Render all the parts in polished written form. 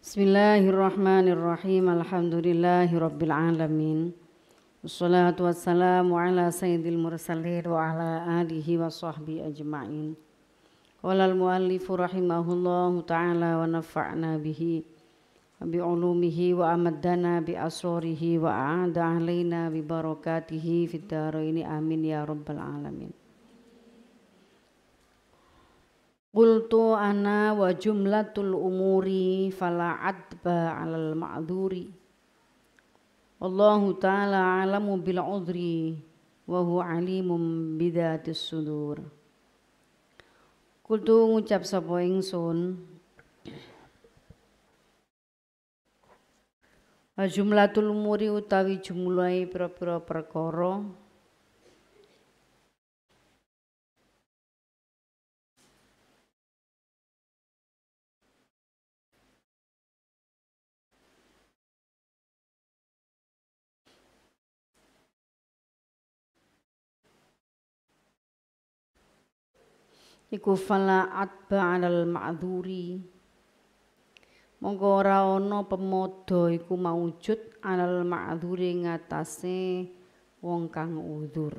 Bismillahirrahmanirrahim. Alhamdulillahirabbil alamin. Wassalatu wassalamu ala sayyidil mursalin wa ala alihi wa sahbihi ajma'in. Qala al-muallifu rahimahullahu ta'ala wa nafa'na bihi wa bi ulumihi wa amaddana bi asrarihi wa a'ada alaina bi barakatihi fid dharaini amin ya rabbal alamin. Qultu ana wa jumlatul umuri fala adba 'alal ma'dzuri. Wallahu ta'ala 'alamu bil 'udhri wa huwa 'alimum bidzatis sudur. Qultu ngucap sapa ingsun wa jumlatul umuri utawi jumlahe pira-pira perkara iku fala atba 'alal ma'dzuri monggo ora ana pemodo iku maujud 'alal ma'dzuri ngatasé wong kang udzur.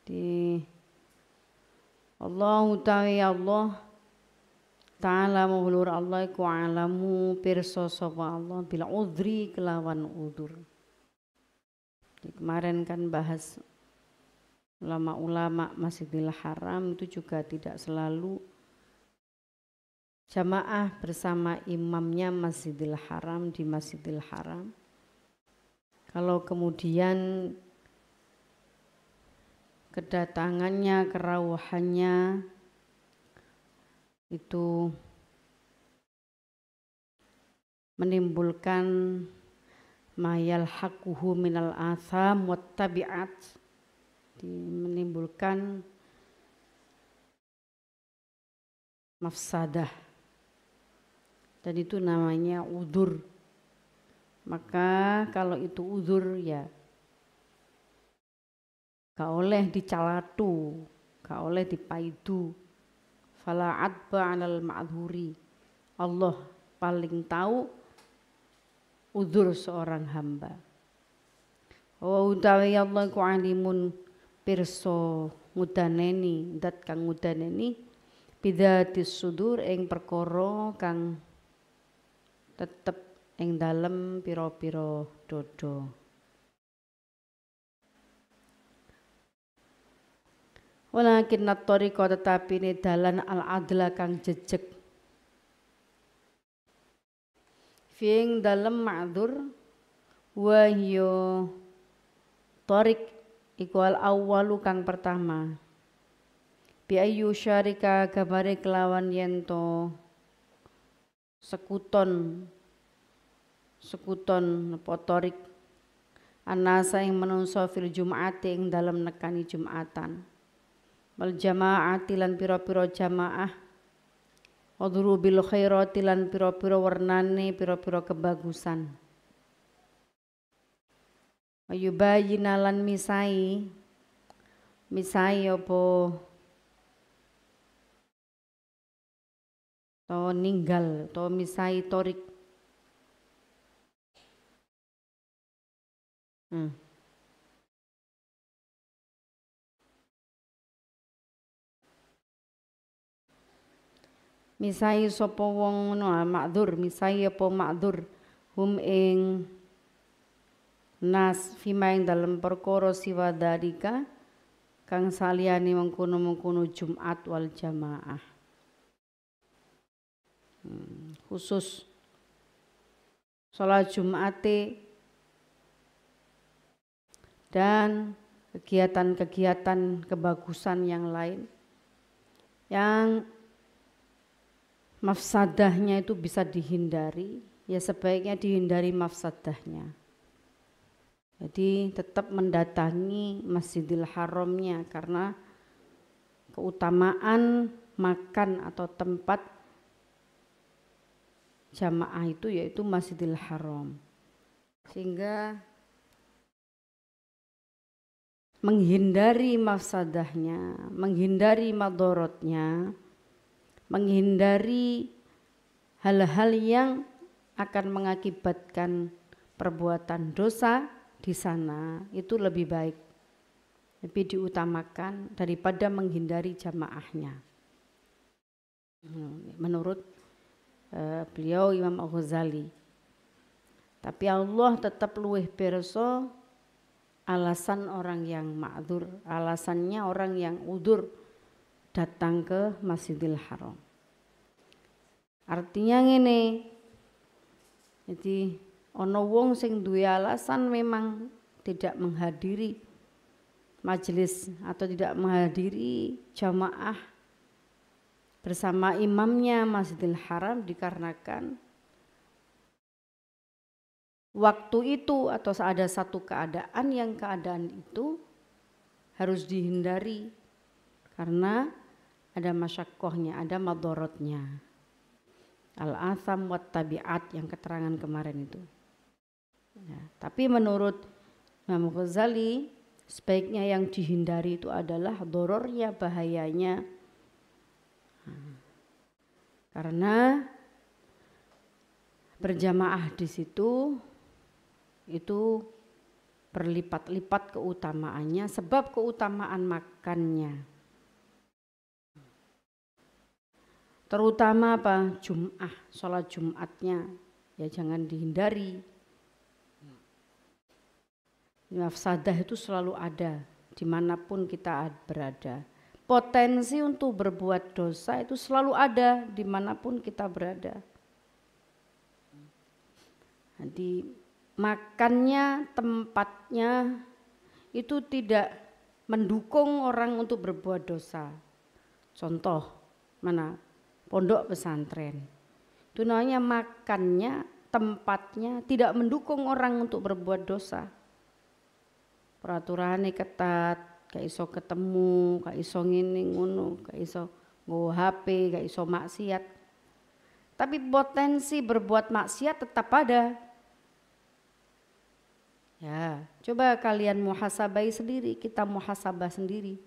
Di Allah utawi Allah Ta'ala mahulur Allah iku alamu pirsa sapa Allah bil udhri kelawan udzur. Kemarin kan bahas ulama-ulama Masjidil Haram itu juga tidak selalu jamaah bersama imamnya Masjidil Haram di Masjidil Haram. Kalau kemudian kedatangannya, kerawuhannya itu menimbulkan mayal hakuhu minal atham wat tabi'at, menimbulkan mafsadah, dan itu namanya udzur. Maka kalau itu udzur ya gak oleh dicalatu, gak oleh dipaidu. Fala adba 'alal ma'dzuri. Allah paling tahu udzur seorang hamba. Wa utawi Allah ku alimun pirsa ngudaneni, dat kang ngudaneni bidzatis sudur ing perkara kang tetep ing dalem pira-pira dodo. Walakin at-tariqa tetapi ini dalan al-adla kang jejeg. Fiing dalem ma'dzur wa hiya tariq iku al-awwalu kang pertama. Bi ayyu syarika kabare kelawan yento sekuton apa tariq anasa ing menungso fil jum'ati ing dalem nekani Jumatan. Wal jamaati lan pira-pira jamaah wadhuru bil khairati lan pira-pira warnane pira-pira kebagusan ayubayina lan misai apa to ninggal to misai torik misai sapa wong ngono ma'dzur misai apa ma'dzur hum ing nas fima ing dalem perkara siwa dalika kang saliyane mengkono-mengkono Jumat wal jamaah. Khusus salat Jumate dan kegiatan-kegiatan kebagusan yang lain yang mafsadahnya itu bisa dihindari, ya sebaiknya dihindari mafsadahnya. Jadi tetap mendatangi Masjidil Haramnya karena keutamaan makan atau tempat jamaah itu yaitu Masjidil Haram. Sehingga menghindari mafsadahnya, menghindari madorotnya, menghindari hal-hal yang akan mengakibatkan perbuatan dosa di sana, itu lebih baik, lebih diutamakan daripada menghindari jamaahnya. Menurut beliau Imam Al-Ghazali. Tapi Allah tetap luweh pirsa alasan orang yang ma'dzur, alasannya orang yang udzur datang ke Masjidil Haram. Artinya ngene. Jadi ana wong sing duwe alasan memang tidak menghadiri majelis atau tidak menghadiri jamaah bersama imamnya Masjidil Haram dikarenakan waktu itu atau ada satu keadaan yang keadaan itu harus dihindari karena ada masyaqqahnya, ada madorotnya. Al-atham wat tabiat yang keterangan kemarin itu. Ya, tapi menurut Imam Ghazali sebaiknya yang dihindari itu adalah dorornya, bahayanya. Karena berjamaah di situ itu berlipat-lipat keutamaannya sebab keutamaan makannya. Terutama apa? Jum'ah, sholat Jumatnya ya jangan dihindari. Mafsadah itu selalu ada dimanapun kita berada. Potensi untuk berbuat dosa itu selalu ada dimanapun kita berada. Jadi makannya, tempatnya itu tidak mendukung orang untuk berbuat dosa. Contoh mana? Pondok pesantren. Itu namanya makannya, tempatnya tidak mendukung orang untuk berbuat dosa. Peraturannya ketat, gak iso ketemu, gak iso ngene ngono, gak iso nggo HP, gak iso maksiat. Tapi potensi berbuat maksiat tetap ada. Ya, coba kalian muhasabai sendiri, kita muhasabah sendiri.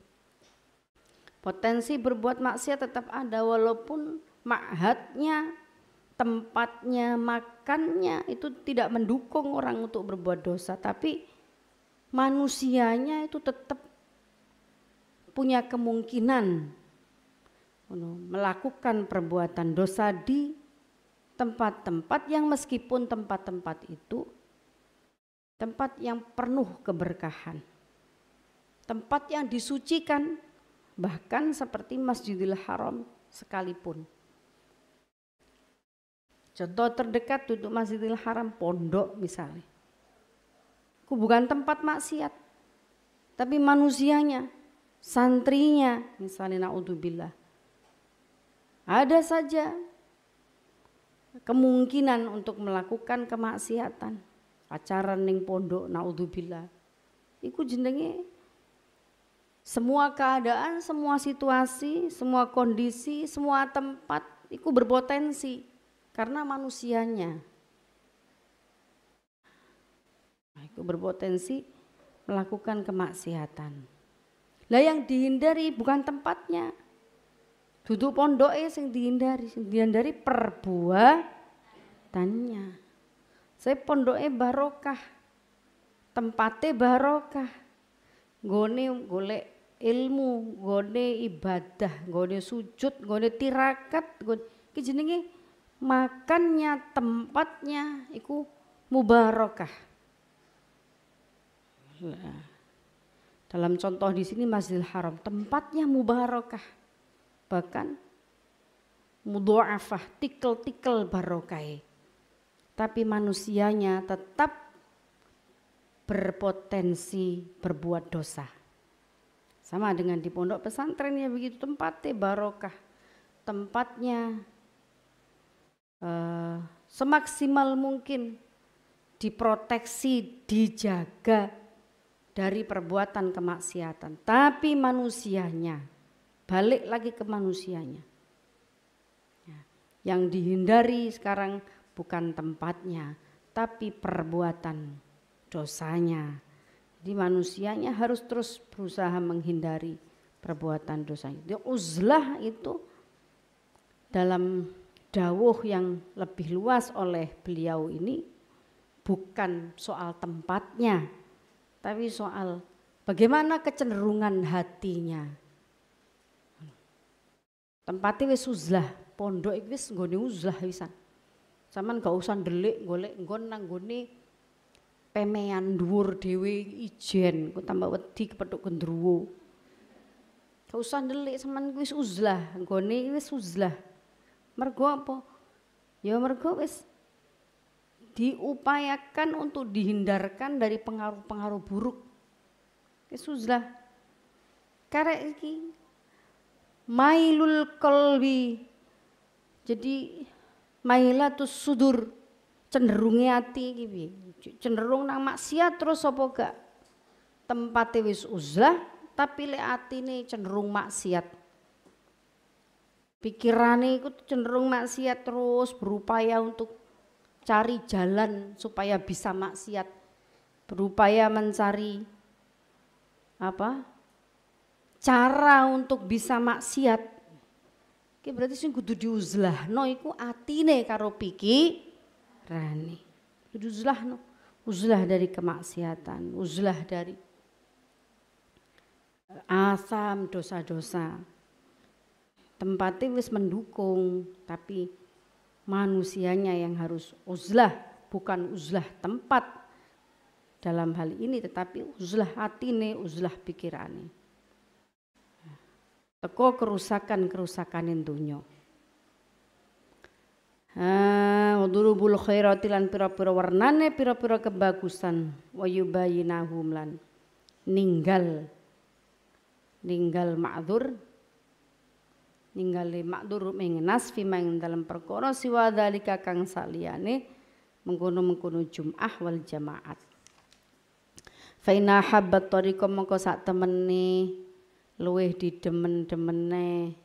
Potensi berbuat maksiat tetap ada walaupun ma'hadnya, tempatnya, makannya itu tidak mendukung orang untuk berbuat dosa, tapi manusianya itu tetap punya kemungkinan melakukan perbuatan dosa di tempat-tempat yang meskipun tempat-tempat itu tempat yang penuh keberkahan, tempat yang disucikan, bahkan seperti Masjidil Haram sekalipun. Contoh terdekat untuk Masjidil Haram, pondok misalnya. Itu bukan tempat maksiat, tapi manusianya, santrinya misalnya naudzubillah. Ada saja kemungkinan untuk melakukan kemaksiatan. Pacaran ning pondok naudzubillah. Iku jenenge semua keadaan, semua situasi, semua kondisi, semua tempat itu berpotensi karena manusianya. Nah, itu berpotensi melakukan kemaksiatan. Lah yang dihindari bukan tempatnya. Duduk pondoknya yang dihindari perbuatannya. Saya pondoknya barokah, tempatnya barokah. Gone golek ilmu, gone ibadah, gone sujud, gone tirakat, iki jenenge makannya, tempatnya iku mubarakah. Dalam contoh di sini Masjidil Haram, tempatnya mubarakah. Bahkan mudha'afah, tikel-tikel barokah. Tapi manusianya tetap berpotensi berbuat dosa. Sama dengan di pondok pesantren ya begitu, tempatnya barokah, tempatnya semaksimal mungkin diproteksi, dijaga dari perbuatan kemaksiatan. Tapi manusianya, balik lagi ke manusianya. Yang dihindari sekarang bukan tempatnya, tapi perbuatan dosanya. Jadi manusianya harus terus berusaha menghindari perbuatan dosa. Uzlah itu dalam dawuh yang lebih luas oleh beliau ini bukan soal tempatnya, tapi soal bagaimana kecenderungan hatinya. Tempatnya wis uzlah, pondok iki wis nggone uzlah wisan. Saman gak usah ndelik golek nggon nang nggone pemean dhuwur dhewe ijen, ku tambah wedi kepethuk gendruwo. Gak usah ndelik saman wis uzlah, nggone wis uzlah. Mergo apa? Ya mergo wis diupayakan untuk dihindarkan dari pengaruh-pengaruh buruk. Wis uzlah. Karek iki mailul qalbi. Jadi mailatus sudur, cenderungnya hati iki piye? Cenderung nang maksiat terus apa gak? Tempate wis uzlah tapi lek atine cenderung maksiat. Pikirane iku cenderung maksiat terus berupaya untuk cari jalan supaya bisa maksiat. Berupaya mencari apa? Cara untuk bisa maksiat. Oke, berarti sing kudu diuzlahno iku atine karo pikirane. Kudu diuzlahno. Uzlah dari kemaksiatan, uzlah dari asam dosa-dosa. Tempatnya wis mendukung, tapi manusianya yang harus uzlah, bukan uzlah tempat dalam hal ini, tetapi uzlah hatine, uzlah pikirane. Teko kerusakan-kerusakan dunya. Udurubul khairati lan pira-pira warnane, pira-pira kebagusan, wa yubayinahum lan ninggal ma'dzur, ningali ma'dzur mengenas fi mang dalam perkara siwa dzalika kang saliyane mengkono-mengkono jum'ah wal jamaat. Fa inna habbat tariqa mongko sak temene luweh didemen-demene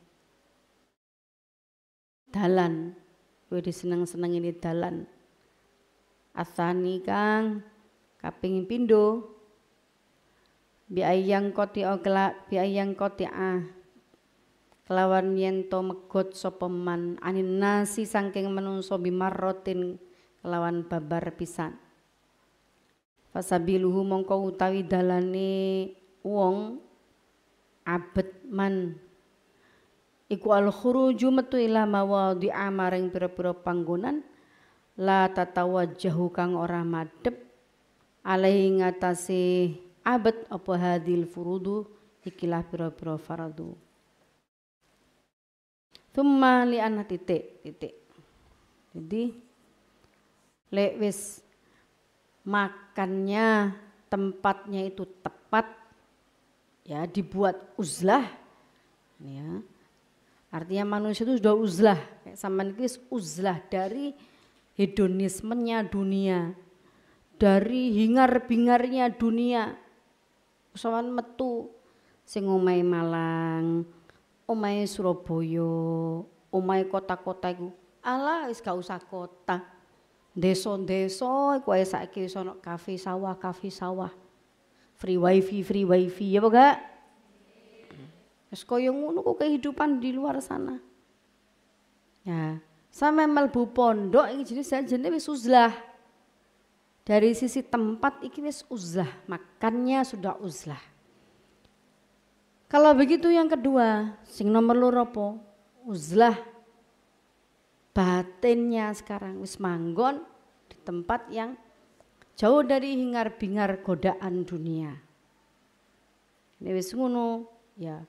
dalan, luwih diseneng-seneng ini dalan. Asani kang kaping pindho biayang koti kelawan yen to megot sapa man anin nasi saking menungso bimarrotin kelawan babar pisan. Fasabiluhu mongko utawi dalane wong abet man iku al khuruju metu ila mawadhi'a maring pira-pira panggonan la tatawajjahu kang ora madhep alaihi ngatasi abet apa hadil furudu ikilah pira-pira fardu. Tsumma li ana titik. Jadi lek wis makannya tempatnya itu tepat ya dibuat uzlah ya. Artinya manusia itu sudah uzlah, kayak sampean iki uzlah dari hedonismenya dunia, dari hingar-bingarnya dunia. Usawan metu sing omahe Malang, omahe Surabaya, omahe kota-kota iku. Alah wis gak usah kota. Desa-desa iku ae saiki wis ana kafe sawah. Free wifi ya apa gak? Wis kaya ngono kok kehidupan di luar sana. Ya, sampe mlebu pondok iki jenenge wis uzlah. Dari sisi tempat iki wis uzlah, makannya sudah uzlah. Kalau begitu yang kedua, sing nomor loro apa? Uzlah batinnya sekarang wis manggon di tempat yang jauh dari hingar-bingar godaan dunia. Ini wis ngono, ya.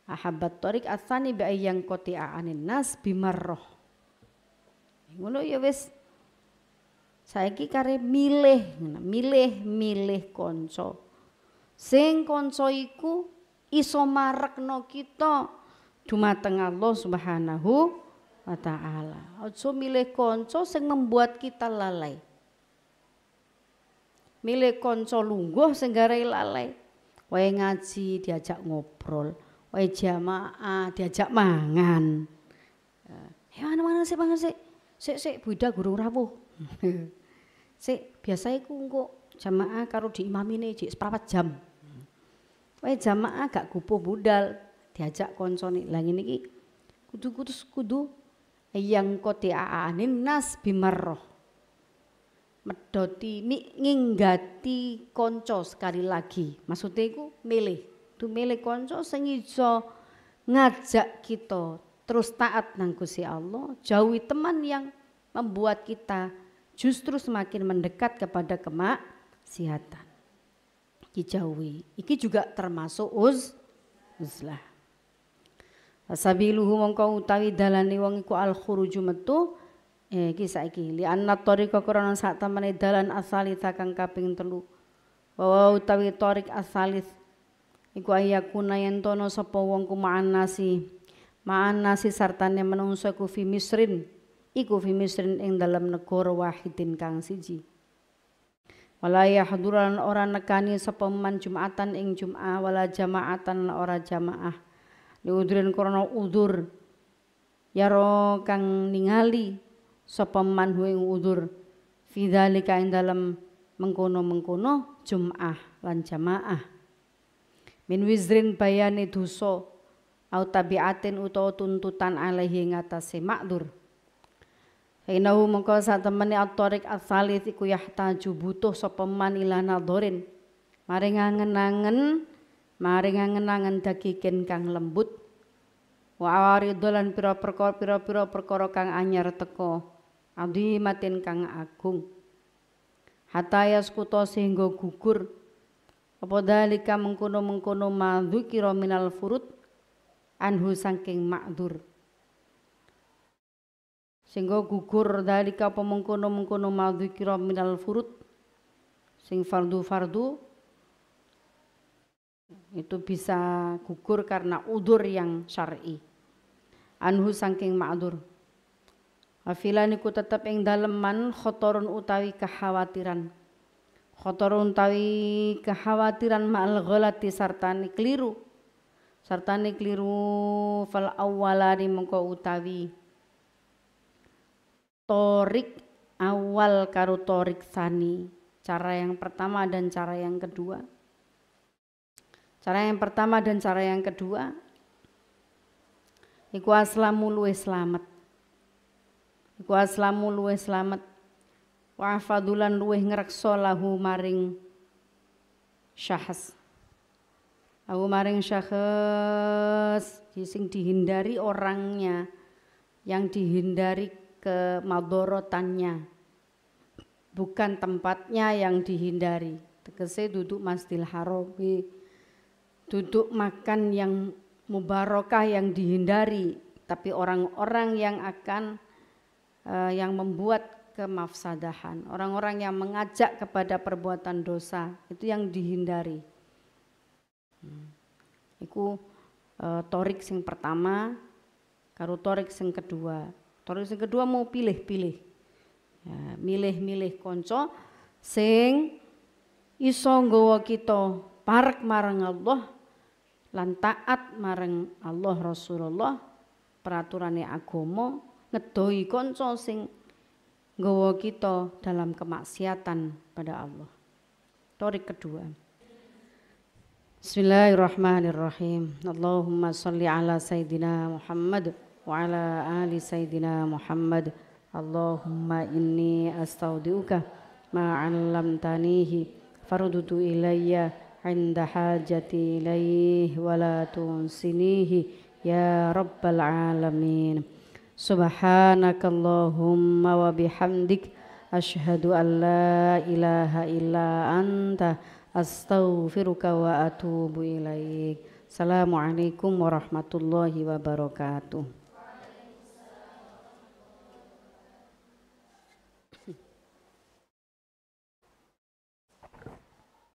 Ahabbat tariq asani bi ayyang qati'a anin nas bimarrah. Ngono ya wis. Saiki kare milih kanca. Sing kanca iku iso marekno kita dumateng Allah Subhanahu wa taala. Aja milih kanca sing membuat kita lalai. Milih kanca lungguh sing garai lalai. Wae ngaji diajak ngobrol, wae jamaah diajak mangan. Ya mana sik. Sik budak gurung rawuh. Sik biasa iku engko jamaah karo diimamine jek seprapat jam. Wae jamaah gak gupuh budal diajak koncone. Lah ngene iki kudu yang kote aanin nas bimarroh. Medoti nginggati konco sekali lagi. Maksudnya iku milih. Tu milih konco sing iso ngajak kita terus taat nang Gusti Allah, jauhi teman yang membuat kita justru semakin mendekat kepada kemaksiatan. Dijauhi. Iki juga termasuk uzlah. Sabiluhu mongko utawi dalane wong iku al khuruju metu iki saiki li anna tariqa krana sak temene dalan asalis kang kaping 3. Wa utawi tariq asalis iku ayakuna yen tono sapa wong ku ma'an nasi sartane menungso ku fi misrin ing dalam negara wahidin kang siji. Wala yahduran ora nekani sapa man Jumatan ing Jum'ah wala jamaatan ora jamaah. Liudrin krana udzur yaro kang ningali sapa man ing udzur fi dzalika ing dalem mengkono-mengkono Jum'ah lan jamaah. Min wizrin bayane dosa au tabiatin utawa tuntutan alaihi ngatasé makdur. Inahu mengko sak temene at-tariq as-salis iku yahtaju butuh sapa man ila nadhorin maring angen-angen dagiken kang lembut wa aridolan pira-pira perkara kang anyar teka adimatin kang agung hatta yaskuta sehingga gugur apa dalika mengkono-mengkono madzukira minal furud anhu saking makdur sehingga gugur dalika apa mengkono-mengkono madzukira minal furud sing fardu itu bisa gugur karena udzur yang syar'i anhu saking ma'dzur afilani ku tetep ing dalem man khotorun utawi kekhawatiran ma'al ghalati sartane keliru fal awwalani mengko utawi torik awal karo torik sani, cara yang pertama dan cara yang kedua. Cara yang pertama dan cara yang kedua iku aslamu luwih slamet. Wa fadulan luwih ngreksa lahu maring syahs. Sing dihindari orangnya, yang dihindari kemadorotannya, bukan tempatnya yang dihindari. Tegese duduk Masjidil Haram, duduk makan yang mubarakah yang dihindari, tapi orang-orang yang akan yang membuat kemafsadahan, orang-orang yang mengajak kepada perbuatan dosa, itu yang dihindari. Iku torik sing pertama karo torik sing kedua. Torik sing kedua mau pilih-pilih, ya, milih-milih konco sing iso nggawa kita parek marang Allah lan taat marang Allah Rasulullah, peraturane agama, ngedoi konco sing nggawa kita dalam kemaksiatan pada Allah. Torik kedua. Bismillahirrahmanirrahim. Allahumma sholli ala sayyidina Muhammad wa ala ali sayyidina Muhammad. Allahumma inni astaudiuka ma 'allamtanihi fardudu ilayya 'inda hajati ilayhi wa la tunsinihi ya rabbal alamin. Subhanakallahumma wa bihamdik asyhadu an la ilaha illa anta astaghfiruka wa atubu ilaik. Assalamualaikum warahmatullahi wabarakatuh.